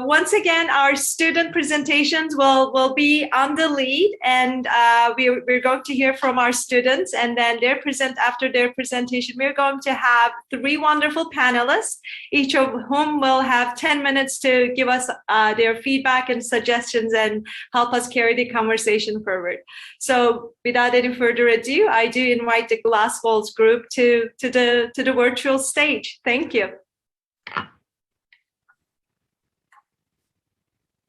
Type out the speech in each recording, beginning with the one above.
once again, our student presentations will be on the lead, and we're going to hear from our students, and then after their presentation, we're going to have 3 wonderful panelists, each of whom will have 10 minutes to give us their feedback and suggestions and help us carry the conversation forward. So without any further ado, I do invite the Glass Walls group to the virtual stage. Thank you.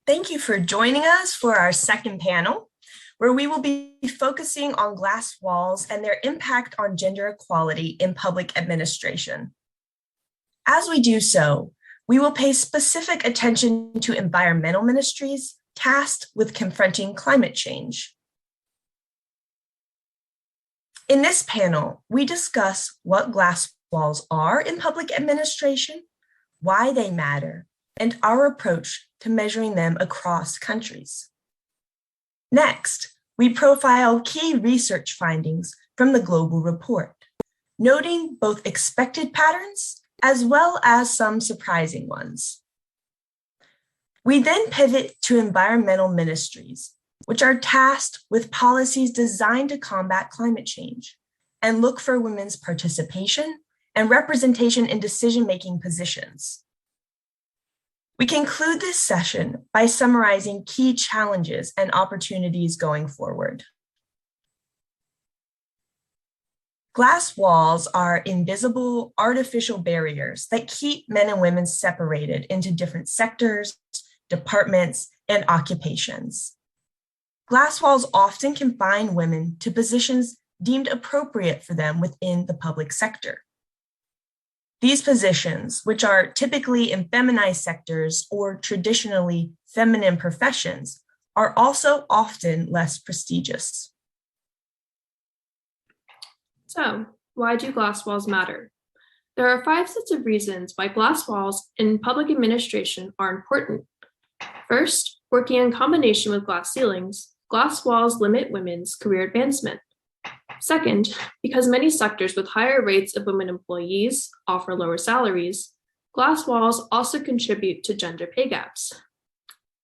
Thank you for joining us for our second panel, where we will be focusing on glass walls and their impact on gender equality in public administration. As we do so, we will pay specific attention to environmental ministries tasked with confronting climate change. In this panel, we discuss what glass walls are in public administration, why they matter, and our approach to measuring them across countries. Next, we profile key research findings from the Global Report, noting both expected patterns as well as some surprising ones. We then pivot to environmental ministries, which are tasked with policies designed to combat climate change and look for women's participation and representation in decision-making positions. We conclude this session by summarizing key challenges and opportunities going forward. Glass walls are invisible, artificial barriers that keep men and women separated into different sectors, departments, and occupations. Glass walls often confine women to positions deemed appropriate for them within the public sector. These positions, which are typically in feminized sectors or traditionally feminine professions, are also often less prestigious. So, why do glass walls matter? There are 5 sets of reasons why glass walls in public administration are important. First, working in combination with glass ceilings, glass walls limit women's career advancement. Second, because many sectors with higher rates of women employees offer lower salaries, glass walls also contribute to gender pay gaps.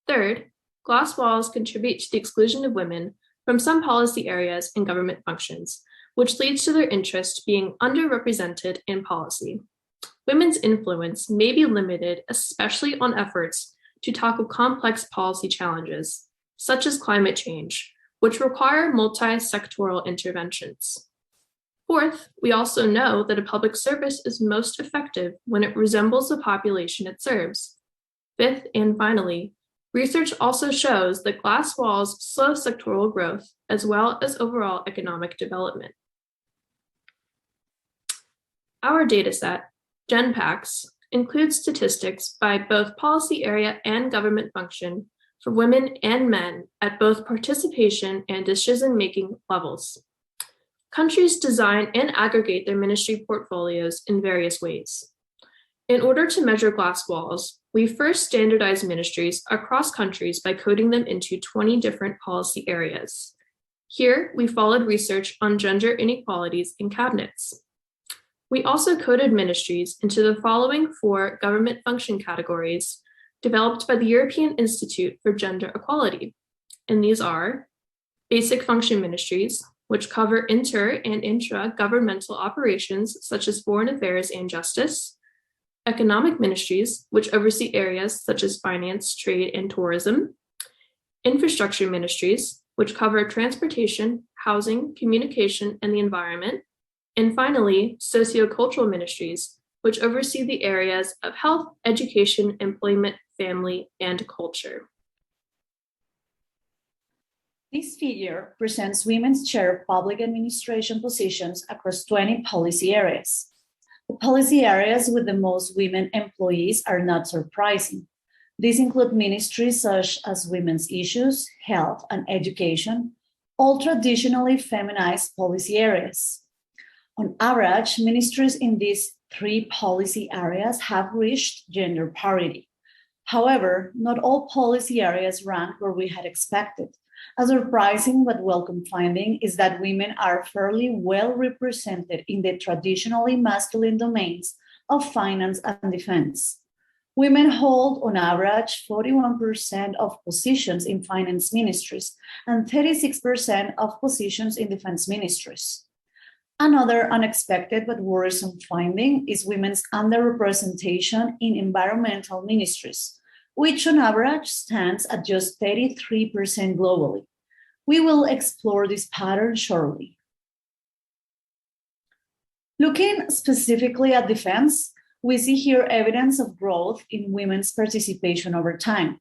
Third, glass walls contribute to the exclusion of women from some policy areas and government functions, which leads to their interest being underrepresented in policy. Women's influence may be limited, especially on efforts to tackle complex policy challenges, such as climate change, which require multi-sectoral interventions. Fourth, we also know that a public service is most effective when it resembles the population it serves. Fifth, and finally, research also shows that glass walls slow sectoral growth as well as overall economic development. Our dataset, GenPACS, includes statistics by both policy area and government function for women and men at both participation and decision-making levels. Countries design and aggregate their ministry portfolios in various ways. In order to measure glass walls, we first standardize ministries across countries by coding them into 20 different policy areas. Here, we followed research on gender inequalities in cabinets. We also coded ministries into the following 4 government function categories developed by the European Institute for Gender Equality, and these are basic function ministries, which cover inter- and intra-governmental operations such as foreign affairs and justice, economic ministries, which oversee areas such as finance, trade, and tourism, infrastructure ministries, which cover transportation, housing, communication, and the environment, and finally, sociocultural ministries, which oversee the areas of health, education, employment, family, and culture. This figure presents women's share of public administration positions across 20 policy areas. The policy areas with the most women employees are not surprising. These include ministries such as women's issues, health, and education, all traditionally feminized policy areas. On average, ministries in these 3 policy areas have reached gender parity. However, not all policy areas rank where we had expected. A surprising but welcome finding is that women are fairly well represented in the traditionally masculine domains of finance and defense. Women hold, on average, 41% of positions in finance ministries and 36% of positions in defense ministries. Another unexpected but worrisome finding is women's underrepresentation in environmental ministries, which on average stands at just 33% globally. We will explore this pattern shortly. Looking specifically at defense, we see here evidence of growth in women's participation over time.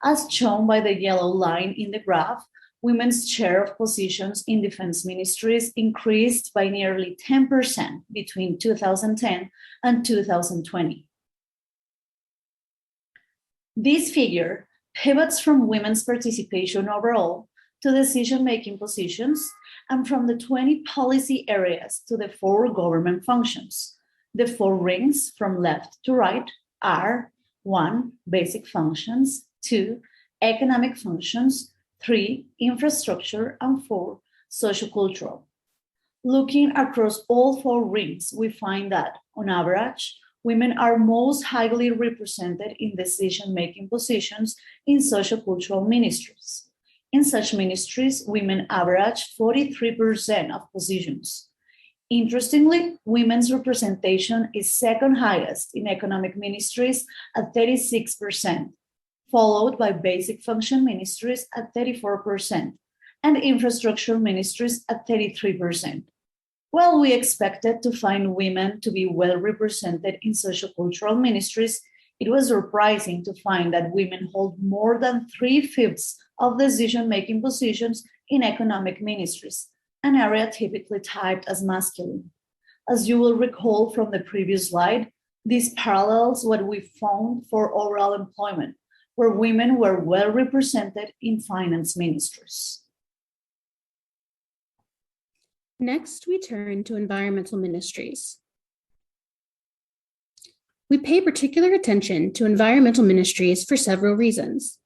As shown by the yellow line in the graph, women's share of positions in defense ministries increased by nearly 10% between 2010 and 2020. This figure pivots from women's participation overall to decision-making positions and from the 20 policy areas to the 4 government functions. The 4 rings from left to right are 1. Basic functions, 2. Economic functions, 3. Infrastructure, and 4. Sociocultural. Looking across all 4 rings, we find that, on average, women are most highly represented in decision-making positions in sociocultural ministries. In such ministries, women average 43% of positions. Interestingly, women's representation is second highest in economic ministries at 36%, followed by basic function ministries at 34%, and infrastructure ministries at 33%. While we expected to find women to be well represented in sociocultural ministries, it was surprising to find that women hold more than 3/5 of decision-making positions in economic ministries, an area typically typed as masculine. As you will recall from the previous slide, this parallels what we found for overall employment, where women were well represented in finance ministries. Next, we turn to environmental ministries. We pay particular attention to environmental ministries for several reasons.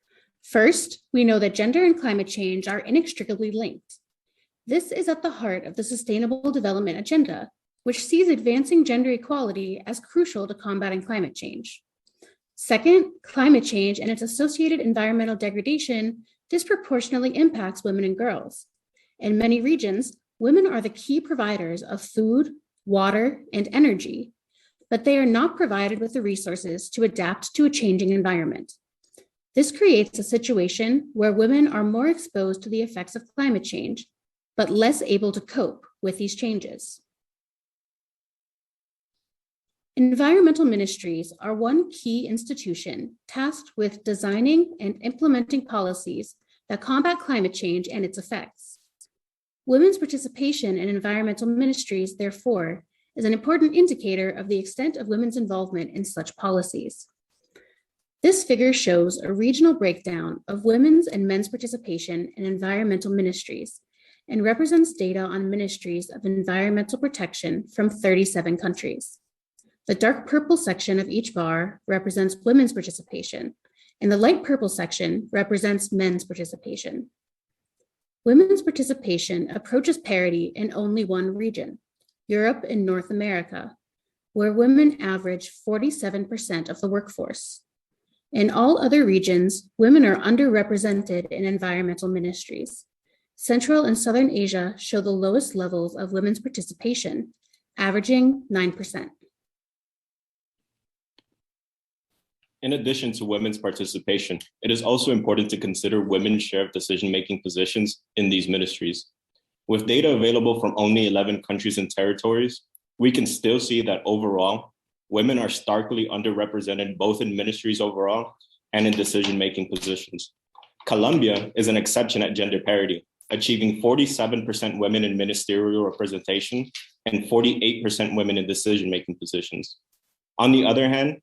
First, we know that gender and climate change are inextricably linked. This is at the heart of the Sustainable Development Agenda, which sees advancing gender equality as crucial to combating climate change. Second, climate change and its associated environmental degradation disproportionately impacts women and girls. In many regions, women are the key providers of food, water, and energy, but they are not provided with the resources to adapt to a changing environment. This creates a situation where women are more exposed to the effects of climate change, but less able to cope with these changes. Environmental ministries are one key institution tasked with designing and implementing policies that combat climate change and its effects. Women's participation in environmental ministries, therefore, is an important indicator of the extent of women's involvement in such policies. This figure shows a regional breakdown of women's and men's participation in environmental ministries and represents data on ministries of environmental protection from 37 countries. The dark purple section of each bar represents women's participation, and the light purple section represents men's participation. Women's participation approaches parity in only one region, Europe and North America, where women average 47% of the workforce. In all other regions, women are underrepresented in environmental ministries. Central and Southern Asia show the lowest levels of women's participation, averaging 9%. In addition to women's participation, it is also important to consider women's share of decision-making positions in these ministries. With data available from only 11 countries and territories, we can still see that overall, women are starkly underrepresented both in ministries overall and in decision-making positions. Colombia is an exception at gender parity, achieving 47% women in ministerial representation and 48% women in decision-making positions. On the other hand,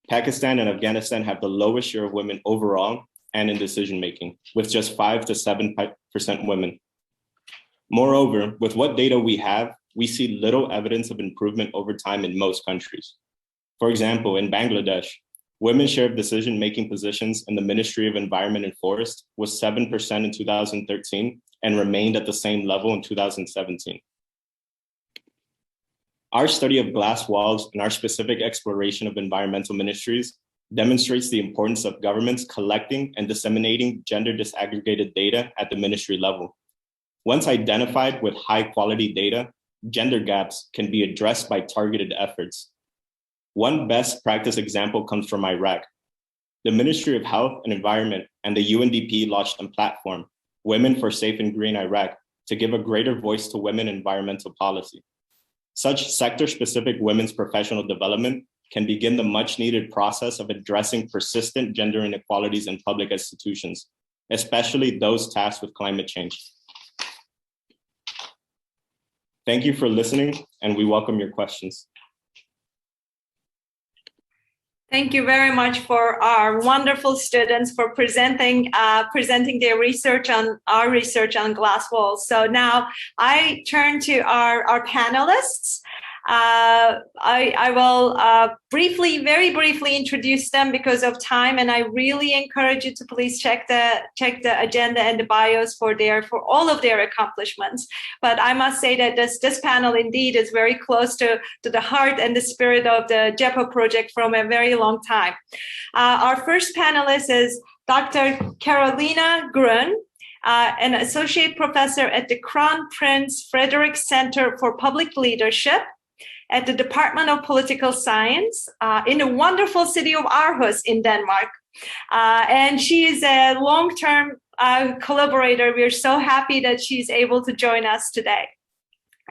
Pakistan and Afghanistan have the lowest share of women overall and in decision-making, with just 5 to 7% women. Moreover, with what data we have, we see little evidence of improvement over time in most countries. For example, in Bangladesh, women's share of decision-making positions in the Ministry of Environment and Forest was 7% in 2013 and remained at the same level in 2017. Our study of glass walls and our specific exploration of environmental ministries demonstrates the importance of governments collecting and disseminating gender disaggregated data at the ministry level. Once identified with high quality data, gender gaps can be addressed by targeted efforts. One best practice example comes from Iraq. The Ministry of Health and Environment and the UNDP launched a platform, Women for Safe and Green Iraq, to give a greater voice to women in environmental policy. Such sector-specific women's professional development can begin the much-needed process of addressing persistent gender inequalities in public institutions, especially those tasked with climate change. Thank you for listening, and we welcome your questions. Thank you very much for our wonderful students for presenting their research on our research on glass walls. So now I turn to our panelists. I will very briefly introduce them because of time, and I really encourage you to please check the agenda and the bios for all of their accomplishments. But I must say that this panel indeed is very close to the heart and the spirit of the Gepa project from a very long time. Our first panelist is Dr. Carolina Grün, an associate professor at the Crown Prince Frederik Center for Public Leadership at the Department of Political Science in the wonderful city of Aarhus in Denmark. And she is a long-term collaborator. We're so happy that she's able to join us today.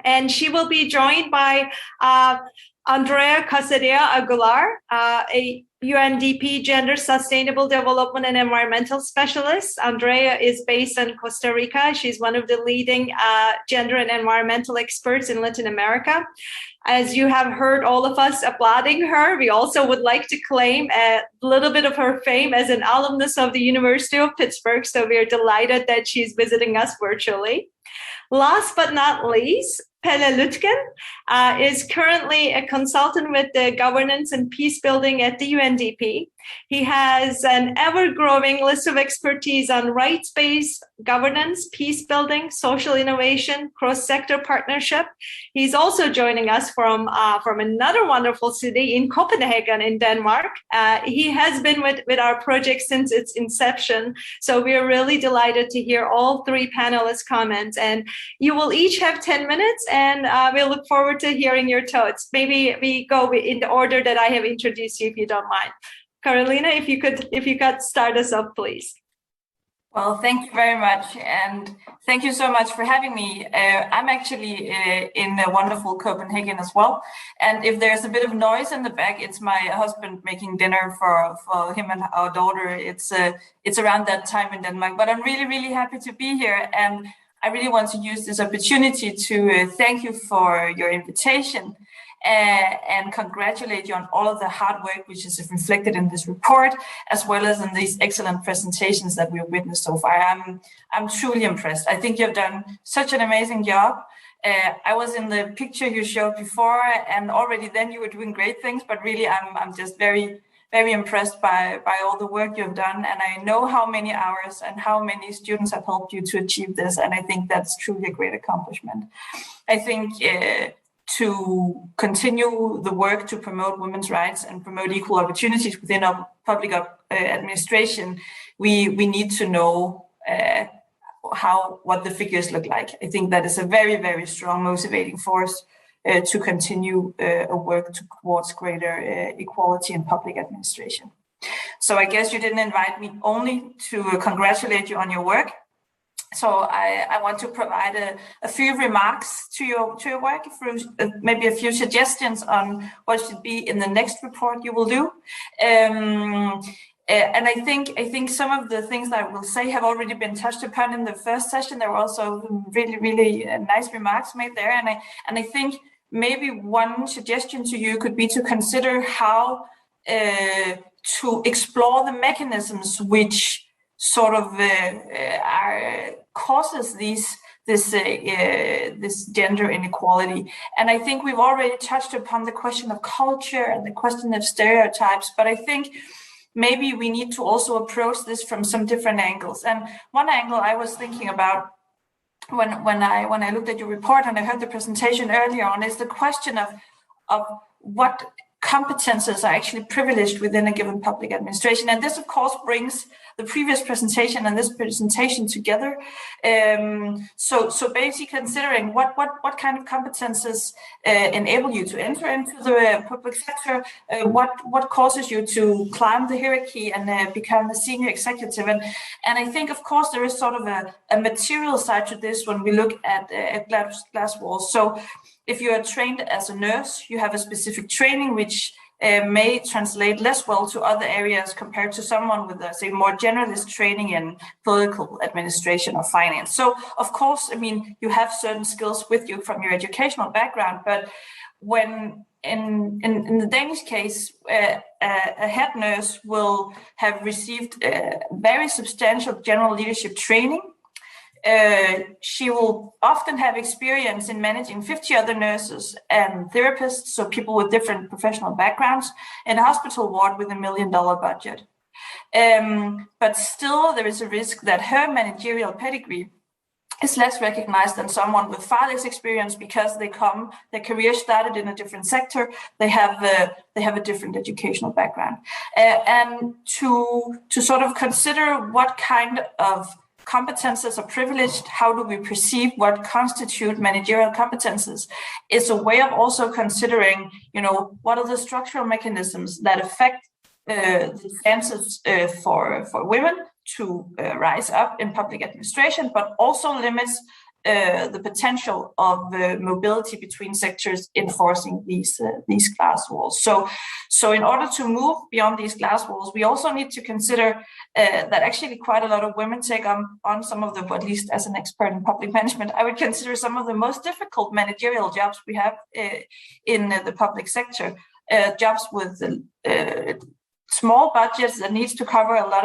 And she will be joined by Andrea Casadea Aguilar, a UNDP Gender Sustainable Development and Environmental Specialist. Andrea is based in Costa Rica. She's one of the leading gender and environmental experts in Latin America. As you have heard all of us applauding her, we also would like to claim a little bit of her fame as an alumnus of the University of Pittsburgh. So we are delighted that she's visiting us virtually. Last but not least, Pelle Lütgen is currently a consultant with the governance and peace building at the UNDP. He has an ever-growing list of expertise on rights-based governance, peace building, social innovation, cross-sector partnership. He's also joining us from another wonderful city in Copenhagen in Denmark. He has been with our project since its inception. So we're really delighted to hear all three panelists' comments. And you will each have 10 minutes, and we'll look forward to hearing your thoughts. Maybe we go in the order that I have introduced you, if you don't mind. Carolina, if you could start us off, please. Well, thank you very much, and thank you so much for having me. I'm actually in a wonderful Copenhagen as well, and if there's a bit of noise in the back, it's my husband making dinner for him and our daughter. It's around that time in Denmark, but I'm really happy to be here, and I really want to use this opportunity to thank you for your invitation. And congratulate you on all of the hard work which is reflected in this report, as well as in these excellent presentations that we've witnessed so far. I'm truly impressed. I think you've done such an amazing job. I was in the picture you showed before, and already then you were doing great things, but really I'm just very impressed by all the work you've done. And I know how many hours and how many students have helped you to achieve this, and I think that's truly a great accomplishment. I think to continue the work to promote women's rights and promote equal opportunities within our public administration, we need to know what the figures look like. I think that is a very strong motivating force to continue a work towards greater equality in public administration. So I guess you didn't invite me only to congratulate you on your work. So I want to provide a few remarks to your work, maybe a few suggestions on what should be in the next report you will do. And I think some of the things that I will say have already been touched upon in the first session. There were also really nice remarks made there. And I think maybe one suggestion to you could be to consider how to explore the mechanisms which sort of causes this gender inequality. And I think we've already touched upon the question of culture and the question of stereotypes, but I think maybe we need to also approach this from some different angles. And one angle I was thinking about when I looked at your report and I heard the presentation earlier on is the question of what competences are actually privileged within a given public administration. And this, of course, brings the previous presentation and this presentation together. So basically considering what kind of competences enable you to enter into the public sector, what causes you to climb the hierarchy and become the senior executive. And I think, of course, there is sort of a material side to this when we look at glass walls. So if you are trained as a nurse, you have a specific training which may translate less well to other areas compared to someone with a, say, more generalist training in political administration or finance. So, of course, I mean, you have certain skills with you from your educational background, but when in the Danish case, a head nurse will have received very substantial general leadership training. She will often have experience in managing 50 other nurses and therapists, so people with different professional backgrounds, in a hospital ward with $1 million budget. But still, there is a risk that her managerial pedigree is less recognized than someone with far less experience because their career started in a different sector. They have a different educational background, and to sort of consider what kind of competences are privileged, how do we perceive what constitute managerial competences, is a way of also considering, what are the structural mechanisms that affect the chances for women to rise up in public administration, but also limits the potential of mobility between sectors enforcing these glass walls. So in order to move beyond these glass walls, we also need to consider that actually quite a lot of women take on some of the, at least as an expert in public management, I would consider some of the most difficult managerial jobs we have in the public sector, jobs with small budgets that needs to cover a lot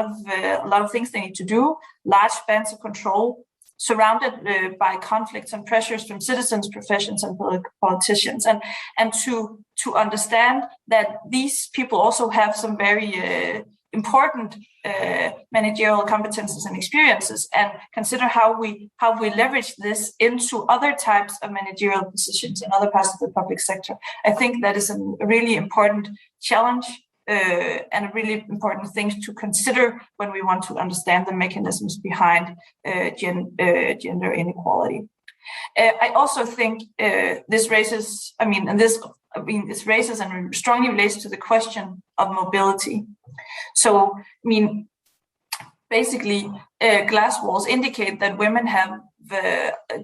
of things they need to do, large spans of control, surrounded by conflicts and pressures from citizens, professions, and politicians, and to understand that these people also have some very important managerial competences and experiences, and consider how we leverage this into other types of managerial positions in other parts of the public sector. I think that is a really important challenge. And a really important thing to consider when we want to understand the mechanisms behind gender inequality. I also think this raises and strongly relates to the question of mobility. So, basically, glass walls indicate that women have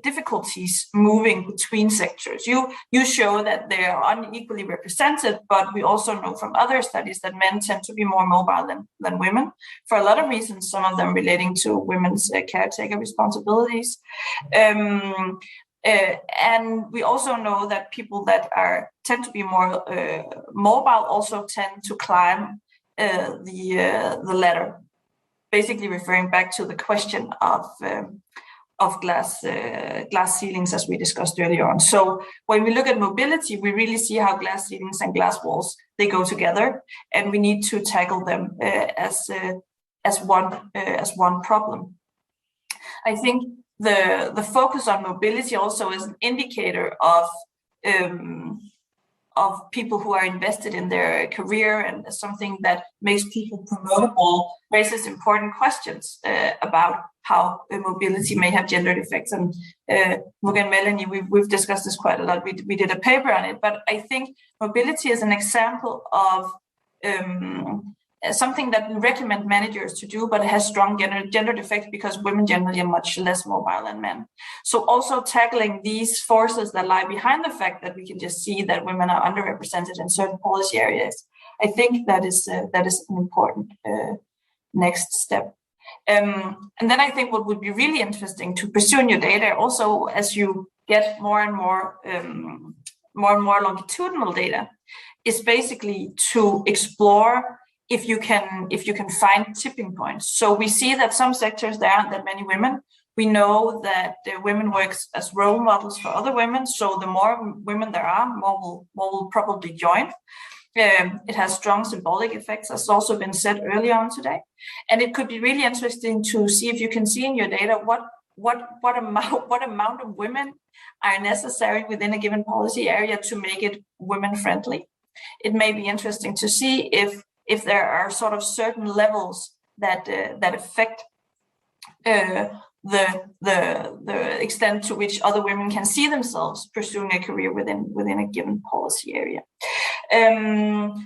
difficulties moving between sectors. You show that they are unequally represented, but we also know from other studies that men tend to be more mobile than women for a lot of reasons, some of them relating to women's caretaker responsibilities. And we also know that people that tend to be more mobile also tend to climb the ladder, basically referring back to the question of glass ceilings, as we discussed earlier on. So when we look at mobility, we really see how glass ceilings and glass walls, they go together, and we need to tackle them as one problem. I think the focus on mobility also is an indicator of people who are invested in their career, and something that makes people promotable, raises important questions about how mobility may have gendered effects. And Muga and Melanie, we've discussed this quite a lot. We did a paper on it, but I think mobility is an example of something that we recommend managers to do, but it has strong gendered effects because women generally are much less mobile than men. So also tackling these forces that lie behind the fact that we can just see that women are underrepresented in certain policy areas, I think that is an important next step. And then I think what would be really interesting to pursue in your data, also as you get more and more longitudinal data, is basically to explore if you can find tipping points. So we see that some sectors there aren't that many women. We know that women work as role models for other women. So the more women there are, more will probably join. It has strong symbolic effects, as also been said earlier on today. And it could be really interesting to see if you can see in your data what amount of women are necessary within a given policy area to make it women friendly. it may be interesting to see if there are sort of certain levels that affect the extent to which other women can see themselves pursuing a career within a given policy area.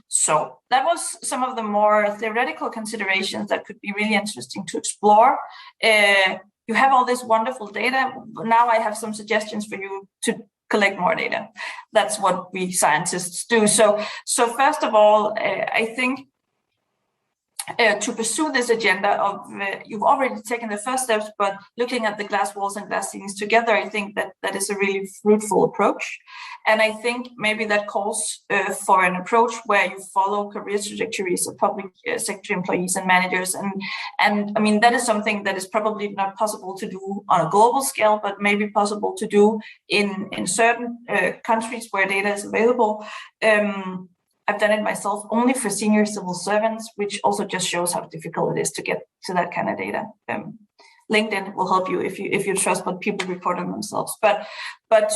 So that was some of the more theoretical considerations that could be really interesting to explore. You have all this wonderful data. Now I have some suggestions for you to collect more data. That's what we scientists do. So first of all, I think to pursue this agenda of, you've already taken the first steps, but looking at the glass walls and glass ceilings together, I think that is a really fruitful approach. And I think maybe that calls for an approach where you follow career trajectories of public sector employees and managers. And I mean, that is something that is probably not possible to do on a global scale, but maybe possible to do in certain countries where data is available. I've done it myself only for senior civil servants, which also just shows how difficult it is to get to that kind of data. LinkedIn will help you if you trust what people report on themselves, but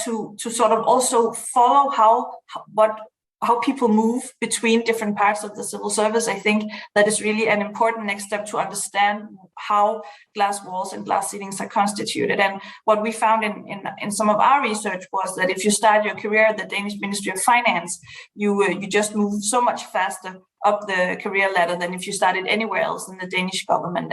to sort of also follow how people move between different parts of the civil service. I think that is really an important next step to understand how glass walls and glass ceilings are constituted. And what we found in some of our research was that if you start your career at the Danish Ministry of Finance, you just move so much faster up the career ladder than if you started anywhere else in the Danish government.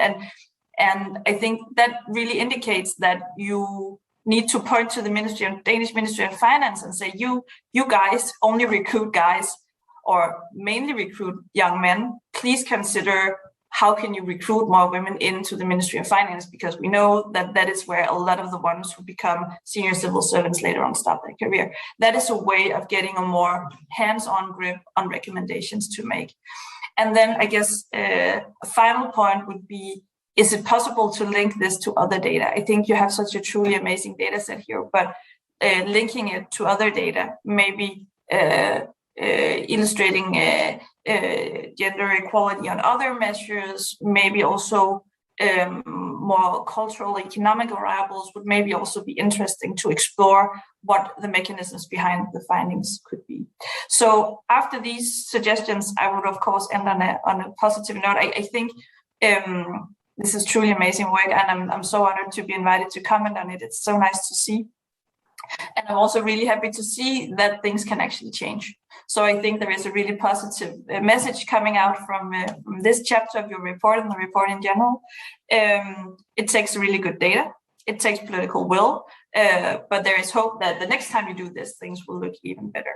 And I think that really indicates that you need to point to the Danish Ministry of Finance and say, you guys only recruit guys or mainly recruit young men. Please consider how can you recruit more women into the Ministry of Finance, because we know that is where a lot of the ones who become senior civil servants later on start their career. That is a way of getting a more hands-on grip on recommendations to make. And then I guess a final point would be, is it possible to link this to other data? I think you have such a truly amazing data set here, but linking it to other data, maybe illustrating gender equality on other measures, maybe also more cultural, economic variables would maybe also be interesting to explore what the mechanisms behind the findings could be. So after these suggestions, I would of course end on a positive note. I think this is truly amazing work, and I'm so honored to be invited to comment on it. It's so nice to see. And I'm also really happy to see that things can actually change. So I think there is a really positive message coming out from this chapter of your report and the report in general. It takes really good data. It takes political will, but there is hope that the next time you do this, things will look even better.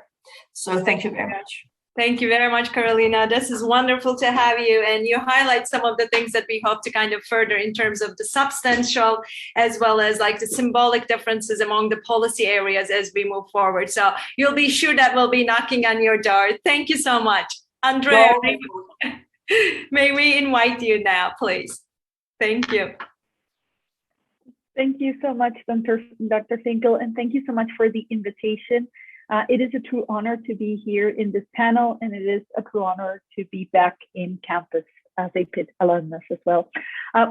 So thank you very much. Thank you very much, Carolina. This is wonderful to have you. And you highlight some of the things that we hope to kind of further in terms of the substantial, as well as like the symbolic differences among the policy areas as we move forward. So you'll be sure that we'll be knocking on your door. Thank you so much. Andrea, may we invite you now, please? Thank you. Thank you so much, Dr. Finkel, and thank you so much for the invitation. It is a true honor to be here in this panel, and it is a true honor to be back in campus as a Pitt alumnus as well.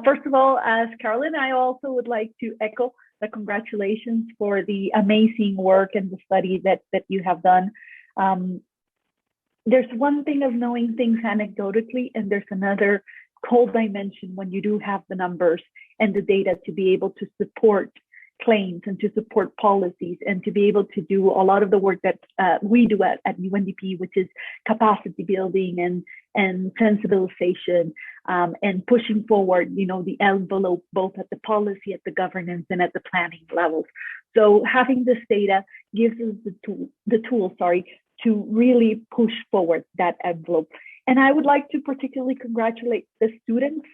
First of all, as Carolyn, I also would like to echo the congratulations for the amazing work and the study that you have done. There's one thing of knowing things anecdotally, and there's another cold dimension when you do have the numbers and the data to be able to support claims and to support policies and to be able to do a lot of the work that we do at UNDP, which is capacity building and sensibilization and pushing forward, the envelope, both at the policy, at the governance, and at the planning levels. So having this data gives us the tool, to really push forward that envelope. And I would like to particularly congratulate the students,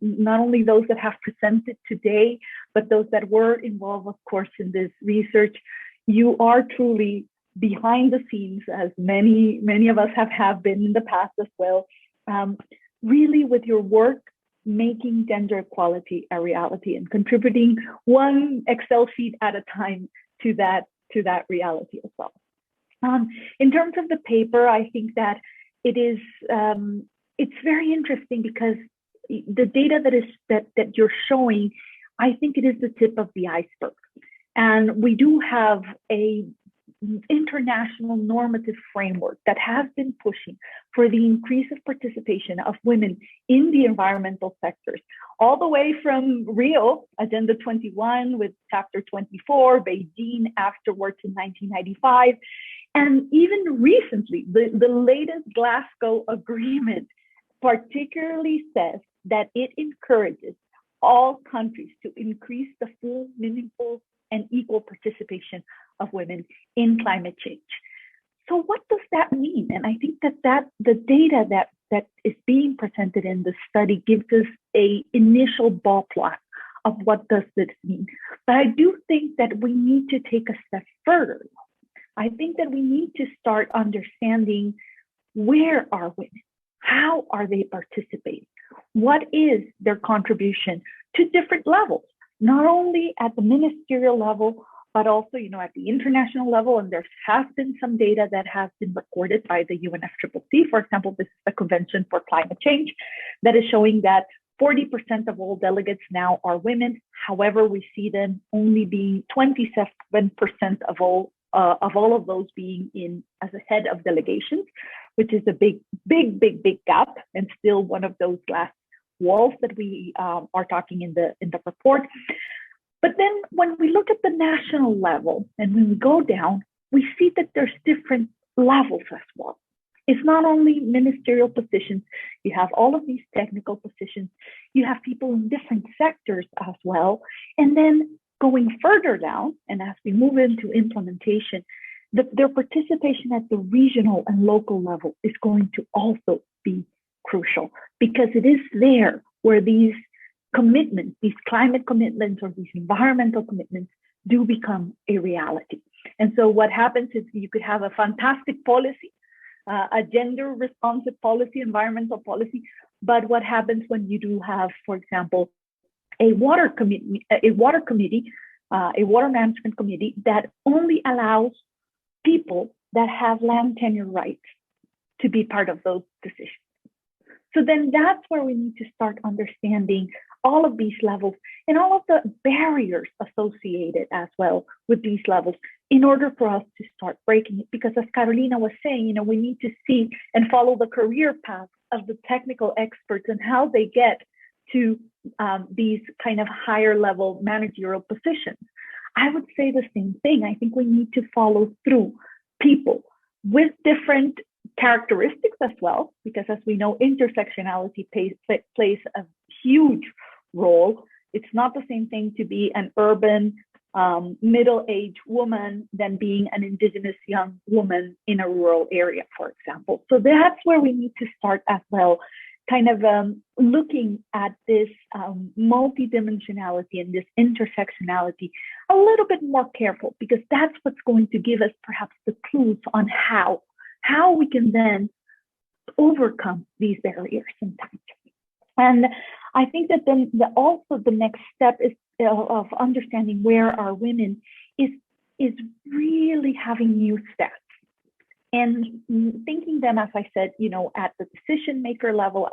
not only those that have presented today, but those that were involved, of course, in this research. You are truly behind the scenes, as many of us have been in the past as well, really with your work, making gender equality a reality and contributing one Excel sheet at a time to that reality as well. In terms of the paper, I think that it is it's very interesting because the data that you're showing, I think it is the tip of the iceberg. And we do have a international normative framework that has been pushing for the increase of participation of women in the environmental sectors, all the way from Rio, Agenda 21 with Chapter 24, Beijing afterwards in 1995, and even recently, the latest Glasgow Agreement particularly says that it encourages all countries to increase the full, meaningful, and equal participation of women in climate change. So what does that mean? And I think that the data that is being presented in the study gives us a initial ballpark of what does this mean. But I do think that we need to take a step further. I think that we need to start understanding, where are women? How are they participating? What is their contribution to different levels, not only at the ministerial level, but also, at the international level. And there has been some data that has been recorded by the UNFCCC. For example, this is the Convention for Climate Change that is showing that 40% of all delegates now are women. However, we see them only being 27% of all of those being in as a head of delegations, which is a big gap, and still one of those glass walls that we are talking in the report. But then when we look at the national level and when we go down, we see that there's different levels as well. It's not only ministerial positions, you have all of these technical positions, you have people in different sectors as well. And then going further down, and as we move into implementation, their participation at the regional and local level is going to also be crucial, because it is there where these commitments, these climate commitments or these environmental commitments do become a reality. And so what happens is you could have a fantastic policy, a gender responsive policy, environmental policy, but what happens when you do have, for example, a water management committee that only allows people that have land tenure rights to be part of those decisions. So then that's where we need to start understanding all of these levels and all of the barriers associated as well with these levels in order for us to start breaking it. Because as Carolina was saying, we need to see and follow the career path of the technical experts and how they get to these kind of higher level managerial positions. I would say the same thing. I think we need to follow through people with different characteristics as well, because as we know, intersectionality plays a huge role. It's not the same thing to be an urban middle-aged woman than being an indigenous young woman in a rural area, for example. So that's where we need to start as well, kind of looking at this multidimensionality and this intersectionality a little bit more careful, because that's what's going to give us perhaps the clues on how we can then overcome these barriers sometimes. And I think that then also the next step is of understanding where are women is really having new stats and thinking them, as I said, at the decision maker level,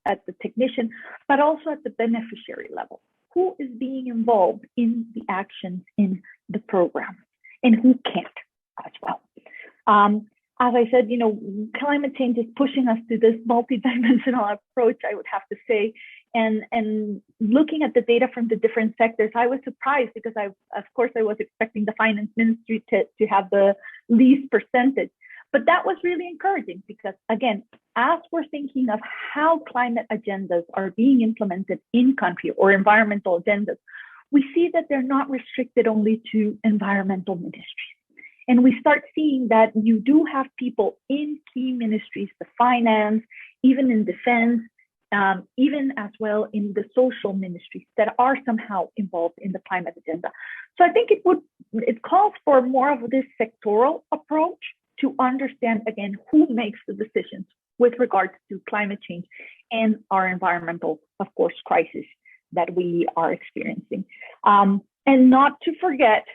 at the technician, but also at the beneficiary level. Who is being involved in the actions in the program and who can't as well. As I said, climate change is pushing us to this multidimensional approach, I would have to say. And looking at the data from the different sectors, I was surprised because of course I was expecting the finance ministry to have the least percentage. But that was really encouraging because, again, as we're thinking of how climate agendas are being implemented in country or environmental agendas, we see that they're not restricted only to environmental ministries. And we start seeing that you do have people in key ministries, the finance, even in defense, even as well in the social ministries that are somehow involved in the climate agenda. So I think it calls for more of this sectoral approach to understand, again, who makes the decisions with regards to climate change and our environmental, of course, crisis that we are experiencing. And not to forget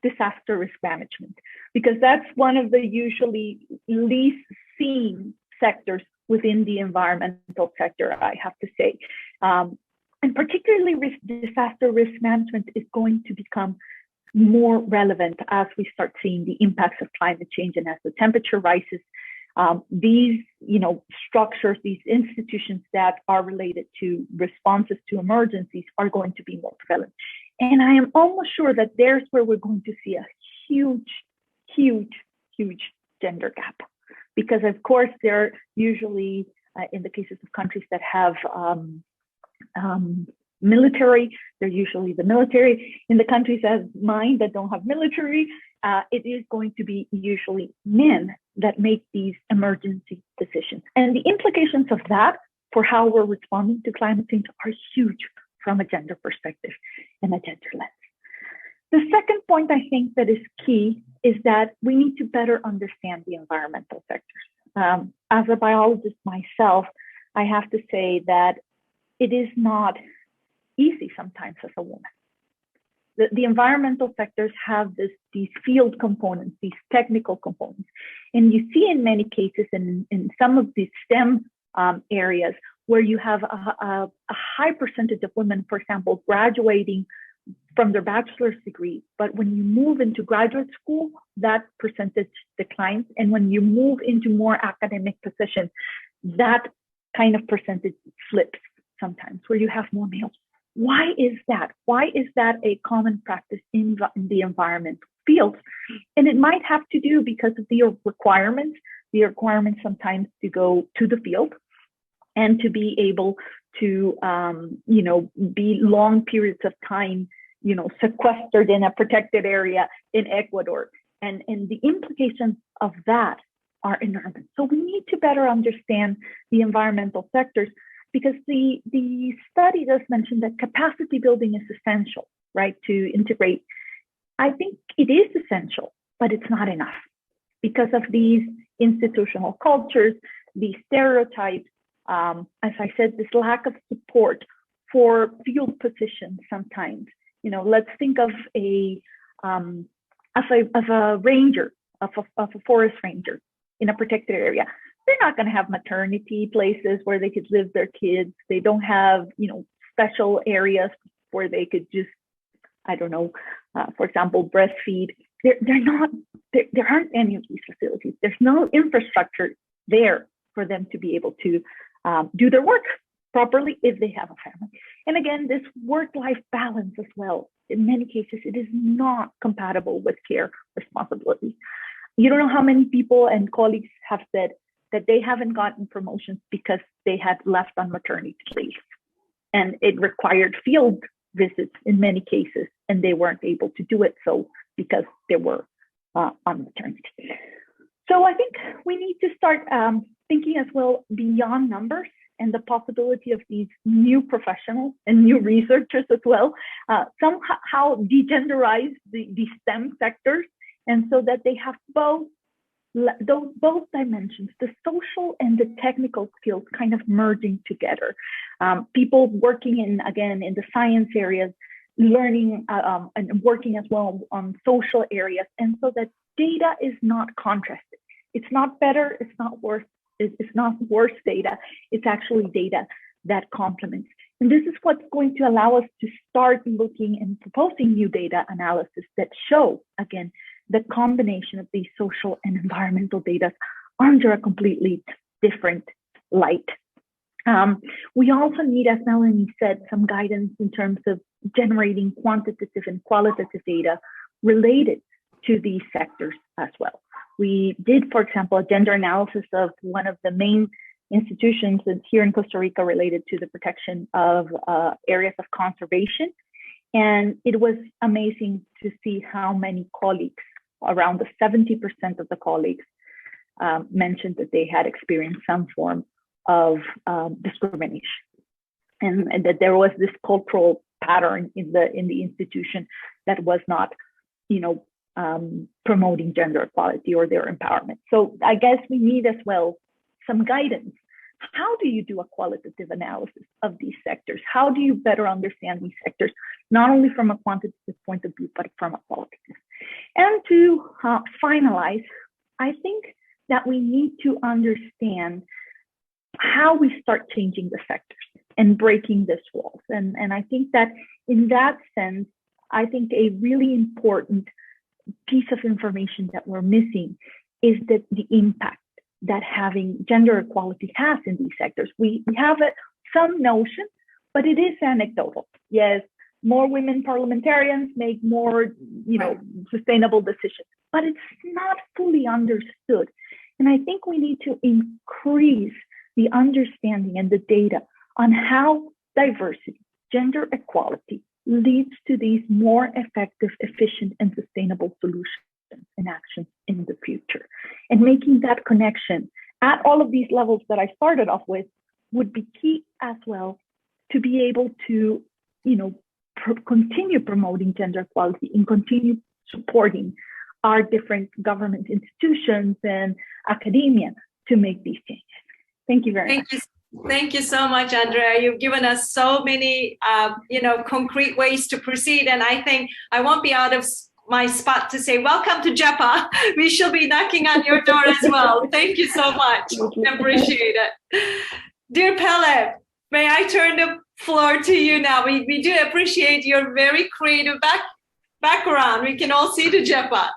disaster risk management, because that's one of the usually least seen sectors within the environmental sector, I have to say. And particularly disaster risk management is going to become more relevant as we start seeing the impacts of climate change and as the temperature rises. These, structures, these institutions that are related to responses to emergencies are going to be more prevalent. And I am almost sure that there's where we're going to see a huge, huge, huge gender gap. Because of course, they're usually, in the cases of countries that have military, they're usually the military. In the countries as mine that don't have military, it is going to be usually men that make these emergency decisions. And the implications of that for how we're responding to climate change are huge from a gender perspective and a gender lens. The second point I think that is key is that we need to better understand the environmental sectors. As a biologist myself, I have to say that it is not easy sometimes as a woman. The environmental sectors have these field components, these technical components. And you see in many cases in some of these STEM areas where you have a high percentage of women, for example, graduating from their bachelor's degree. But when you move into graduate school, that percentage declines. And when you move into more academic positions, that kind of percentage flips sometimes, where you have more males. Why is that? Why is that a common practice in the environmental field? And it might have to do because of the requirements sometimes to go to the field and to be able to, be long periods of time, sequestered in a protected area in Ecuador. And the implications of that are enormous. So we need to better understand the environmental sectors, because the study does mention that capacity building is essential, right, to integrate. I think it is essential, but it's not enough because of these institutional cultures, these stereotypes. As I said, this lack of support for field positions sometimes. Let's think of a ranger, of a forest ranger in a protected area. They're not going to have maternity places where they could live their kids. They don't have, special areas where they could just, for example, breastfeed. There aren't any of these facilities. There's no infrastructure there for them to be able to do their work properly if they have a family. And again, this work-life balance as well. In many cases, it is not compatible with care responsibilities. You don't know how many people and colleagues have said that they haven't gotten promotions because they had left on maternity leave. And it required field visits in many cases, and they weren't able to do it so because they were on maternity. So I think we need to start thinking as well beyond numbers and the possibility of these new professionals and new researchers as well, somehow degenderize the STEM sectors, and so that they have both dimensions, the social and the technical skills kind of merging together. People working in the science areas, learning and working as well on social areas, and so that data is not contrasted. It's not better, it's not worse, it's not worse data, it's actually data that complements. And this is what's going to allow us to start looking and proposing new data analysis that show, again, the combination of these social and environmental data under a completely different light. We also need, as Melanie said, some guidance in terms of generating quantitative and qualitative data related to these sectors as well. We did, for example, a gender analysis of one of the main institutions here in Costa Rica related to the protection of areas of conservation. And it was amazing to see how many colleagues, around the 70% of the colleagues, mentioned that they had experienced some form of discrimination, and that there was this cultural pattern in the institution that was not, promoting gender equality or their empowerment. So I guess we need as well some guidance. How do you do a qualitative analysis of these sectors? How do you better understand these sectors, not only from a quantitative point of view, but from a qualitative? And to finalize, I think that we need to understand how we start changing the sectors and breaking these walls. And I think that in that sense, I think a really important piece of information that we're missing is that the impact that having gender equality has in these sectors. We have some notion, but it is anecdotal. Yes, more women parliamentarians make more, sustainable decisions, but it's not fully understood. And I think we need to increase the understanding and the data on how diversity, gender equality leads to these more effective, efficient, and sustainable solutions and actions in the future. And making that connection at all of these levels that I started off with would be key as well to be able to, continue promoting gender equality and continue supporting our different government institutions and academia to make these changes. Thank you very much. Thank you so much, Andrea. You've given us so many, concrete ways to proceed. And I think I won't be out of my spot to say, welcome to Gepa. We shall be knocking on your door as well. Thank you so much. Appreciate it. Dear Pele, may I turn the floor to you now? We do appreciate your very creative background. We can all see the Gepa.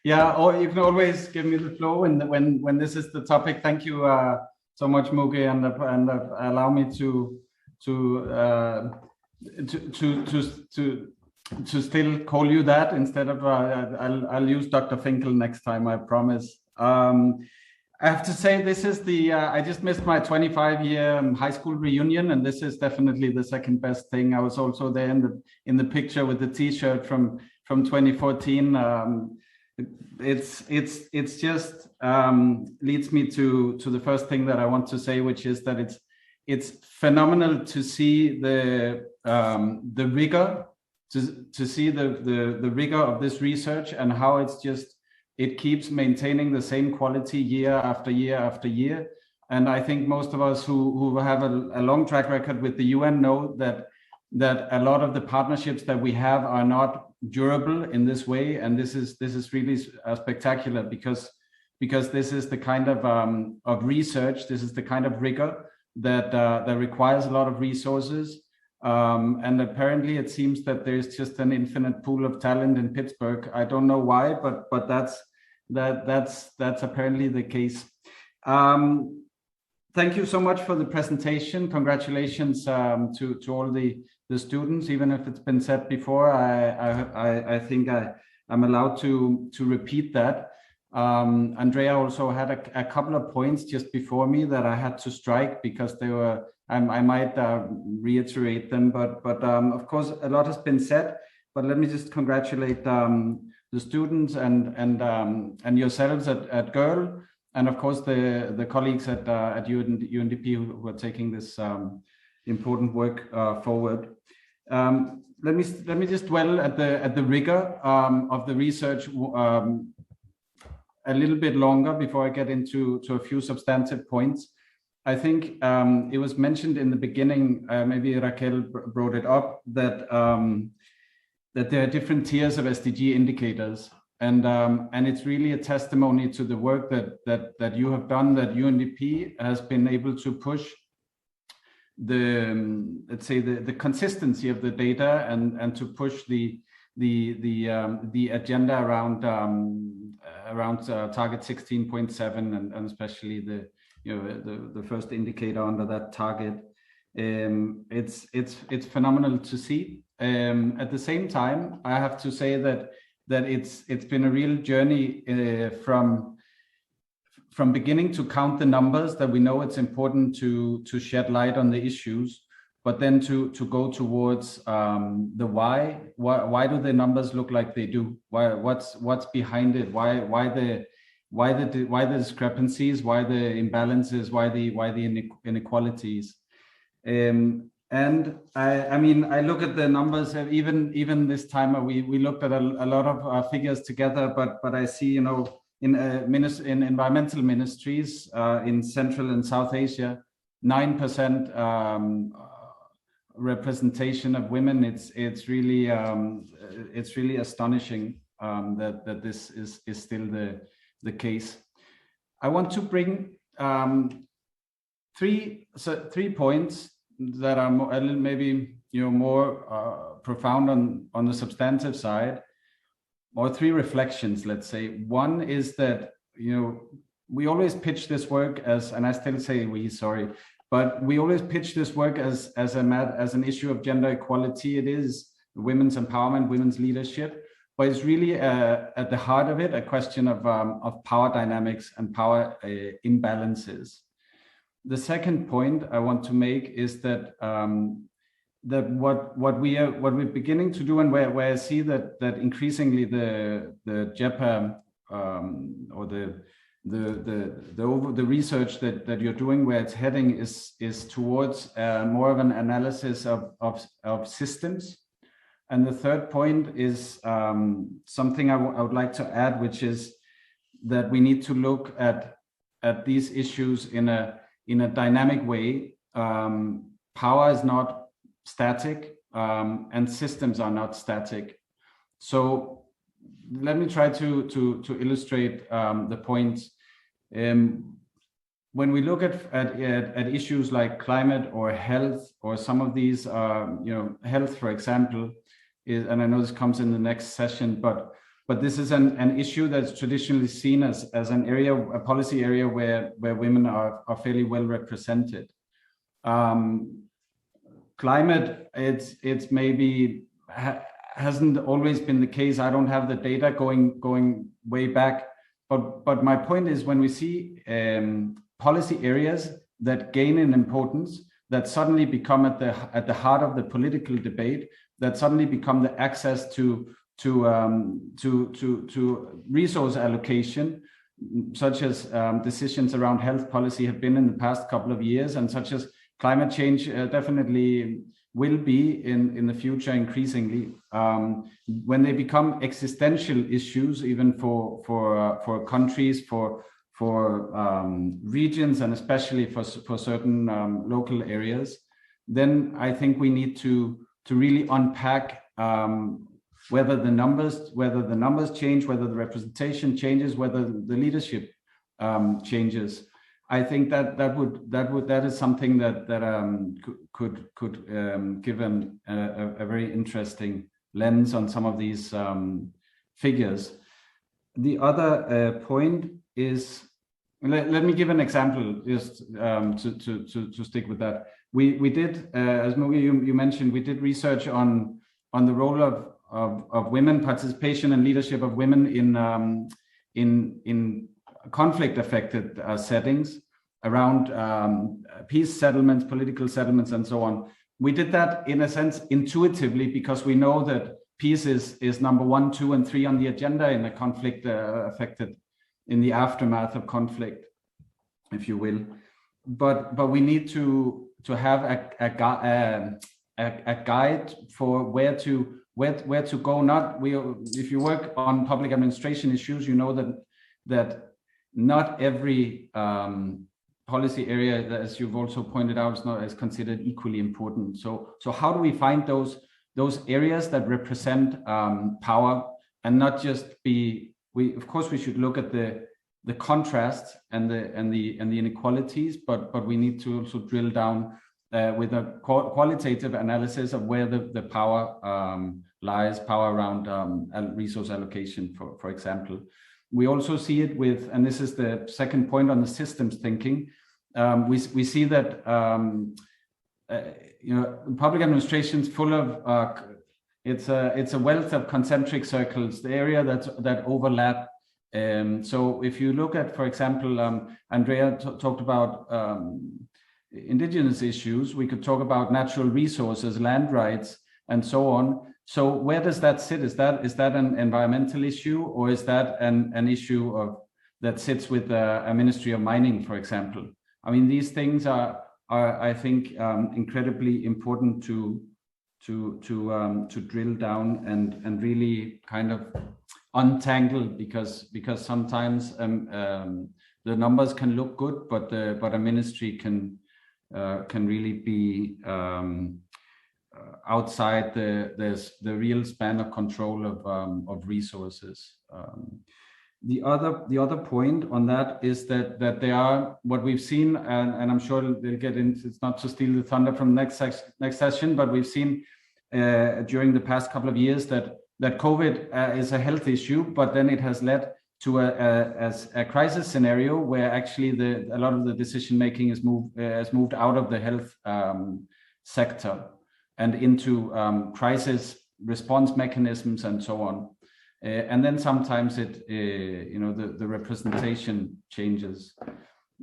Yeah, or you can always give me the floor when this is the topic. Thank you so much, Mugi, and allow me to still call you that instead of I'll use Dr. Finkel next time, I promise. I have to say this is I just missed my 25-year high school reunion, and this is definitely the second best thing. I was also there in the picture with the T-shirt from 2014. It's just leads me to the first thing that I want to say, which is that it's phenomenal to see the rigor, to see the rigor of this research and how it keeps maintaining the same quality year after year after year. And I think most of us who have a long track record with the UN know that a lot of the partnerships that we have are not durable in this way, and this is really spectacular because this is the kind of research, this is the kind of rigor that requires a lot of resources, and apparently it seems that there's just an infinite pool of talent in Pittsburgh. I don't know why, but that's apparently the case. Thank you so much for the presentation. Congratulations to all the students, even if it's been said before. I think I'm allowed to repeat that. Andrea also had a couple of points just before me that I had to strike because they were. I might reiterate them, but of course a lot has been said. But let me just congratulate the students and yourselves at GIRL. And of course, the colleagues at UNDP who are taking this important work forward. Let me just dwell at the rigor of the research a little bit longer before I get into a few substantive points. I think it was mentioned in the beginning, maybe Raquel brought it up, that there are different tiers of SDG indicators. And it's really a testimony to the work that you have done, that UNDP has been able to push the consistency of the data and to push the agenda around target 16.7 and especially the first indicator under that target. It's phenomenal to see. At the same time, I have to say that it's been a real journey from beginning to count the numbers, that we know it's important to shed light on the issues, but then to go towards the why. Why do the numbers look like they do? What's behind it? Why the discrepancies? Why the imbalances? Why the inequalities? And I mean, I look at the numbers. Even this time, we looked at a lot of figures together. But I see, in environmental ministries in Central and South Asia, 9% representation of women. It's really astonishing that this is still the case. I want to bring 3 points that are maybe more profound on the substantive side, or three reflections, let's say. One is that, we always pitch this work as, and I still say we, sorry, but we always pitch this work as an issue of gender equality. It is women's empowerment, women's leadership, but it's really at the heart of it a question of power dynamics and power imbalances. The second point I want to make is that what we're beginning to do, and where I see that increasingly the Gepa or the research that you're doing, where it's heading is towards more of an analysis of systems. And the third point is something I would like to add, which is that we need to look at these issues in a dynamic way. Power is not static, and systems are not static. So let me try to illustrate the points. When we look at issues like climate or health, or some of these, health, for example, and I know this comes in the next session, but this is an issue that's traditionally seen as an area, a policy area where women are fairly well represented. Climate, it's maybe hasn't always been the case. I don't have the data going way back, but my point is, when we see policy areas that gain in importance, that suddenly become at the heart of the political debate, that suddenly become the access to resource allocation, such as decisions around health policy have been in the past couple of years, and such as climate change definitely will be in the future increasingly. When they become existential issues, even for countries, for regions, and especially for certain local areas, then I think we need to really unpack whether the numbers change, whether the representation changes, whether the leadership changes. I think that is something that could give a very interesting lens on some of these figures. The other point is, let me give an example, just to stick with that. We did, as Mugi you mentioned, we did research on the role of women, participation and leadership of women in conflict-affected settings around peace settlements, political settlements, and so on. We did that in a sense intuitively, because we know that peace is number 1, 2, and 3 on the agenda in a conflict affected, in the aftermath of conflict, if you will. But we need to have a guide for where to go. If you work on public administration issues, you know that not every policy area, as you've also pointed out, is considered equally important. So how do we find those areas that represent power, and not just of course we should look at the contrasts and the inequalities, but we need to also drill down with a qualitative analysis of where the power lies, power around resource allocation, for example. We also see it with, and this is the second point on the systems thinking, we see that public administration is full of it's a wealth of concentric circles, the area that overlap. So if you look at, for example, Andrea talked about indigenous issues, we could talk about natural resources, land rights, and so on. So where does that sit? Is that an environmental issue, or is that an issue that sits with a Ministry of Mining, for example? I mean, these things are I think incredibly important to drill down and really kind of untangle, because sometimes the numbers can look good, but a ministry can really be outside the real span of control of resources. the other point on that is that there are what we've seen, and I'm sure they'll get into. It's not to steal the thunder from next session, but we've seen during the past couple of years that COVID is a health issue, but then it has led to a crisis scenario where actually a lot of the decision making has moved out of the health sector and into crisis response mechanisms and so on. And then sometimes the representation changes.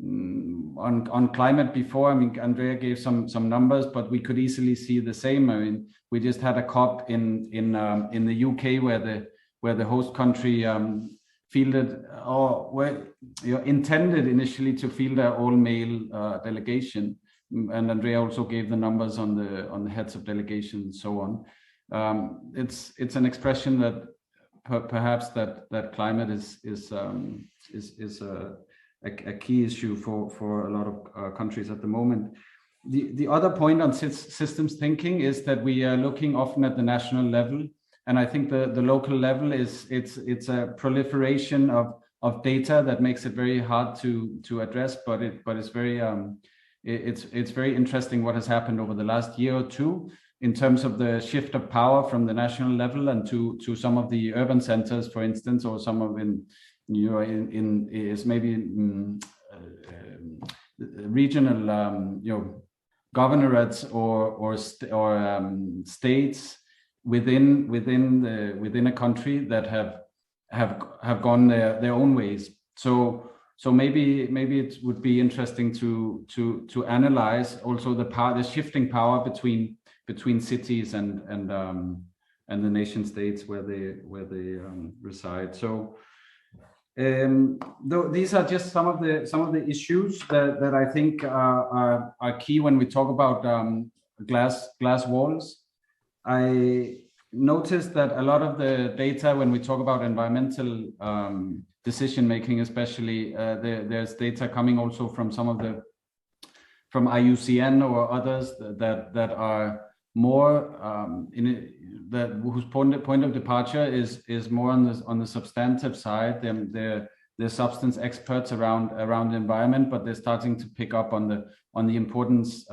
On climate before, I mean, Andrea gave some numbers, but we could easily see the same. I mean, we just had a COP in the UK where the host country fielded or intended initially to field an all-male delegation, and Andrea also gave the numbers on the heads of delegations and so on. It's an expression that perhaps that climate is a key issue for a lot of countries at the moment. The other point on systems thinking is that we are looking often at the national level, and I think the local level it's a proliferation of data that makes it very hard to address, but it's very it's very interesting what has happened over the last year or two in terms of the shift of power from the national level and to some of the urban centers, for instance, or some of is maybe regional governorates or states within a country that have gone their own ways. So maybe it would be interesting to analyze also the shifting power between cities and the nation states where they reside. So these are just some of the issues that I think are key when we talk about glass walls. I noticed that a lot of the data when we talk about environmental decision making, especially there's data coming also from from IUCN or others that are more whose point of departure is more on the substantive side. They're substance experts around the environment, but they're starting to pick up on the importance,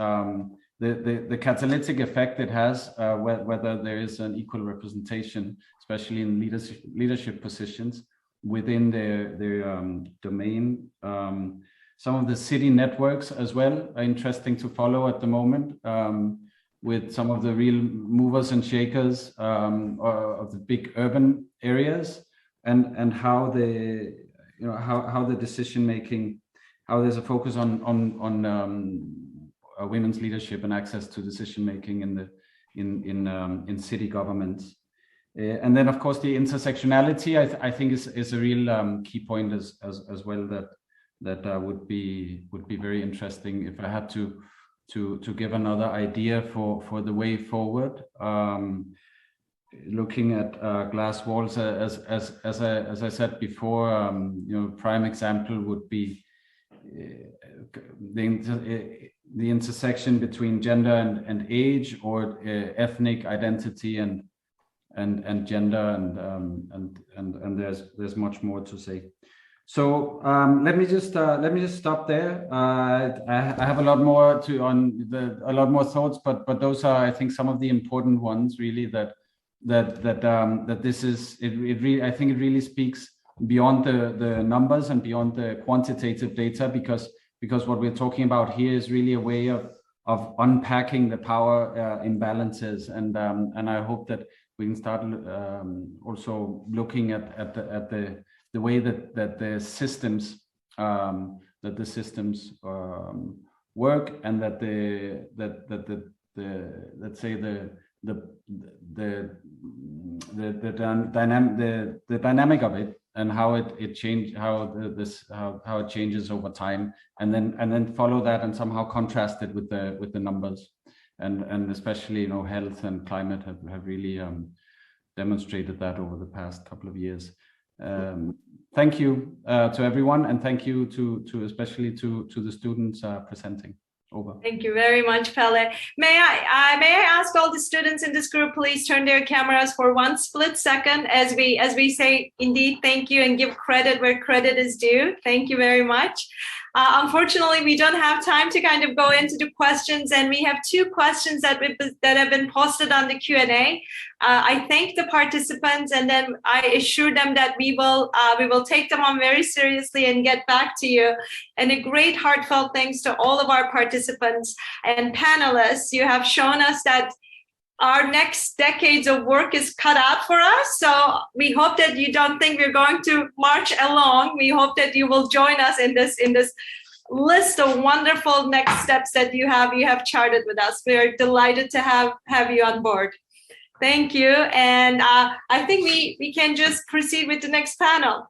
the catalytic effect it has, whether there is an equal representation, especially in leadership positions within their domain. Some of the city networks as well are interesting to follow at the moment, with some of the real movers and shakers of the big urban areas, and how the decision making, how there's a focus on women's leadership and access to decision making in city governments, and then of course the intersectionality I think is a real key point as well that would be very interesting if I had to give another idea for the way forward. Looking at glass walls, as I said before, prime example would be the intersection between gender and age, or ethnic identity and gender, and there's much more to say. So let me just stop there. I have a lot more thoughts, but those are, I think, some of the important ones really that this is it really, I think it really speaks beyond the numbers and beyond the quantitative data, because what we're talking about here is really a way of unpacking the power imbalances, and I hope that we can start also looking at the way that the systems work, and that let's say the dynamic of it, and how it changes over time, and then follow that and somehow contrast it with the numbers, and especially health and climate have really demonstrated that over the past couple of years. Thank you to everyone, and thank you to especially to the students presenting. over. Thank you very much, Pele. May I ask all the students in this group, please turn their cameras for one split second as we say, indeed, thank you and give credit where credit is due. Thank you very much. Unfortunately, we don't have time to kind of go into the questions, and we have two questions that have been posted on the Q&A. I thank the participants, and then I assure them that we will take them on very seriously and get back to you. And a great heartfelt thanks to all of our participants and panelists. You have shown us that our next decades of work is cut out for us. So we hope that you don't think we're going to march along. We hope that you will join us in this list of wonderful next steps that you have charted with us. We are delighted to have you on board. Thank you. And I think we can just proceed with the next panel.